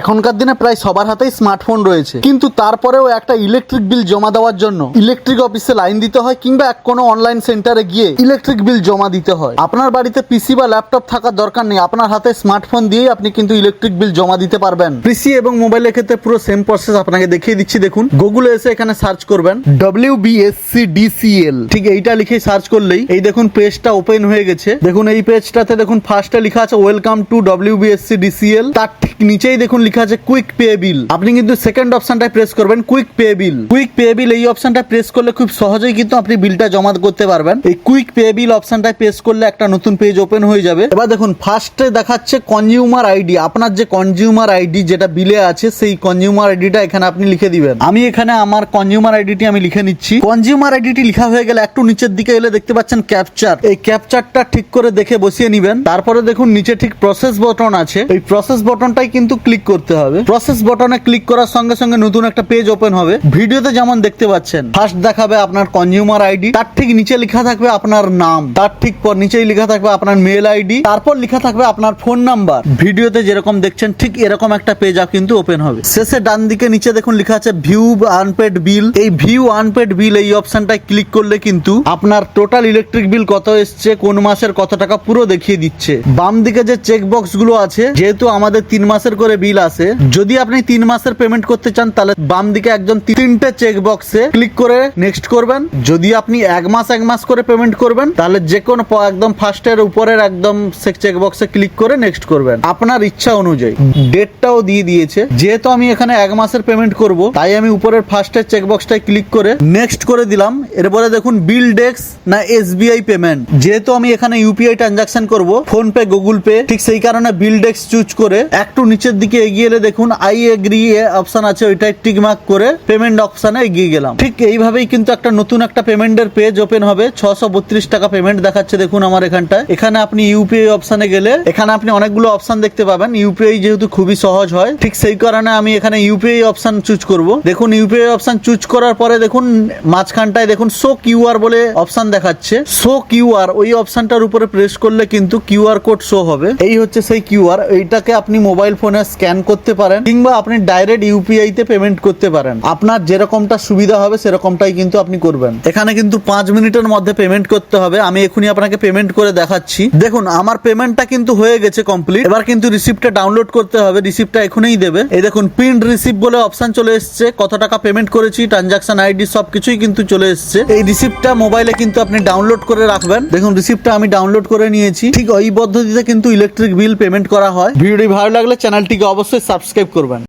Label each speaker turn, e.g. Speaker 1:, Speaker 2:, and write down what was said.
Speaker 1: এখনকার দিনে প্রায় সবার হাতেই স্মার্টফোন রয়েছে, কিন্তু তারপরেও একটা ইলেকট্রিক বিল জমা দেওয়ার জন্য ইলেকট্রিক অফিসে লাইন দিতে হয় কিংবা কোনো অনলাইন সেন্টারে গিয়ে ইলেকট্রিক বিল জমা দিতে হয়। আপনার বাড়িতে পিসি বা ল্যাপটপ থাকার দরকার নেই, আপনার হাতে স্মার্টফোন দিয়েই আপনি কিন্তু ইলেকট্রিক বিল জমা দিতে পারবেন। পিসি এবং মোবাইলের ক্ষেত্রে পুরো সেম প্রসেস আপনাকে দেখিয়ে দিচ্ছি। দেখুন, গুগলে এসে এখানে সার্চ করবেন WBSCDCL, ঠিক এইটা লিখে সার্চ করলেই এই দেখুন পেজটা ওপেন হয়ে গেছে। দেখুন এই পেজটাতে দেখুন ফার্স্টে লেখা আছে ওয়েলকাম টু WBSCDCL, তার ঠিক নিচেই দেখুন লেখা আছে কুইক পে বিল। আপনি কিন্তু সেকেন্ড অপশনটায় প্রেস করবেন কুইক পে বিল। কুইক পে বিল এই অপশনটা প্রেস করলে খুব সহজেই কিন্তু আপনি বিলটা জমা করতে পারবেন। এই কুইক পে বিল অপশনটায় প্রেস করলে একটা নতুন পেজ ওপেন হয়ে যাবে। এবার দেখুন ফার্স্টে দেখাচ্ছে কনজিউমার আইডি। আপনার যে কনজিউমার আইডি যেটা বিলে আছে সেই কনজিউমার আইডিটা এখানে আপনি লিখে দিবেন। আমি এখানে আমার কনজিউমার আইডিটি আমি লিখে নিচ্ছি। কনজিউমার আইডিটি লেখা হয়ে গেলে একটু নিচের দিকে এলে দেখতে পাচ্ছেন ক্যাপচার। এই ক্যাপচারটা ঠিক করে দেখে বসিয়ে নিবেন। তারপরে দেখুন নিচে ঠিক প্রসেস বাটন আছে, এই প্রসেস বাটনটাই কিন্তু ক্লিক করতে হবে। প্রসেস বাটনে ক্লিক করার সঙ্গে সঙ্গে নতুন একটা পেজ ওপেন হবে। ভিডিওতে যেমন দেখতে পাচ্ছেন ফার্স্ট দেখাবে আপনার কনজিউমার আইডি, তার ঠিক নিচে লেখা থাকবে আপনার নাম, তার ঠিক পর নিচেই লেখা থাকবে আপনার মেল আইডি, তারপর লেখা থাকবে আপনার ফোন নাম্বার। ভিডিওতে যেরকম দেখছেন ঠিক এরকম একটা পেজ কিন্তু ওপেন হবে। শেষে ডান দিকে নিচে দেখুন লেখা আছে ভিউ আনপেড বিল। এই ভিউ আনপেড বিল এই অপশনটায় ক্লিক করলে কিন্তু আপনার টোটাল ইলেকট্রিক বিল কত এসছে, কোন মাসের কত টাকা পুরো দেখিয়ে দিচ্ছে। বাম দিকে যে চেক বক্স গুলো আছে, যেহেতু আমাদের 3 মাসের করে বিল আসে, যদি আপনি 3 মাসের পেমেন্ট করতে চান তাহলে বাম দিকে একদম 3টে চেক বক্সে ক্লিক করে নেক্সট করবেন। যদি আপনি 1 মাস করে পেমেন্ট করবেন তাহলে যে কোনো একদম ফার্স্টের উপরের একদম চেক বক্সে ক্লিক করে নেক্সট করবেন আপনার ইচ্ছা অনুযায়ী। ডেটটাও দিয়ে দিয়েছে। যেহেতু আমি এখানে 1 মাসের পেমেন্ট করব, তাই আমি উপরের ফার্স্টের চেক বক্সটায় ক্লিক করে নেক্সট করে দিলাম। এরপরে দেখুন বিল ডেস্ক না SBI পেমেন্ট। যেহেতু আমি এখানে ইউপিআই ট্রানজাকশন করব, ফোন পে, গুগল পে, ঠিক সেই কারণে বিল ডেস্ক চুজ করে একটু নিচের দিকে এগিয়ে এলে দেখুন আই এগ্রি অপশন আছে, ওইটাই টিক মার্ক করে পেমেন্ট অপশনে এগিয়ে গেলাম। ঠিক এইভাবেই কিন্তু একটা নতুন একটা পেমেন্টের পেজ ওপেন হবে। 632 টাকা পেমেন্ট দেখাচ্ছে দেখুন আমার এখানটায়। এখানে আপনি ইউপিআই অপশনে গেলে এখানে আপনি অনেকগুলো অপশন দেখতে পাবেন। ইউপিআই যেহেতু খুবই সহজ হয়, ঠিক সেই কারণে আমি এখানে ইউপিআই অপশন চুজ করব। দেখুন ইউপিআই অপশন চুজ করার পরে দেখুন মাঝখানটায় দেখুন শো কিউআর বলে অপশন দেখাচ্ছে। শো কিউআর ওই অপশনটার উপরে প্রেস করলে কিন্তু কিউআর কোড শো হবে। এই হচ্ছে সেই কিউআর। এইটাকে আপনি মোবাইল ফোনে স্ক্যান করতে পারেন কিংবা আপনি ডাইরেক্ট ইউপিআই তে পেমেন্ট করতে পারেন। আপনার যেরকমটা সুবিধা হবে সেরকমটাই কিন্তু আপনি করবেন। এখানে কিন্তু 5 মিনিটের মধ্যে পেমেন্ট করতে হবে। আমি এখনই আপনাকে পেমেন্ট করে দেখাচ্ছি। দেখুন আমার পেমেন্টটা কিন্তু হয়ে গেছে কমপ্লিট। এবার কিন্তু রিসিপ্টটা ডাউনলোড করতে হবে। রিসিপ্টটা এখনই দেবে। এই দেখুন প্রিন্ট রিসিপ্ট বলে অপশন চলে এসেছে। কত টাকা পেমেন্ট করেছি, ট্রানজাকশন আইডি সবকিছুই কিন্তু চলে এসেছে। এই রিসিপ্টটা মোবাইলে কিন্তু আপনি ডাউনলোড করে রাখবেন। দেখুন রিসিপ্টটা আমি ডাউনলোড করে নিয়েছি। ঠিক ওই পদ্ধতিতে কিন্তু ইলেকট্রিক বিল পেমেন্ট করা হয়। ভিডিওটি ভালো লাগলে চ্যানেলটিকে অবশ্যই সাবস্ক্রাইব করবেন।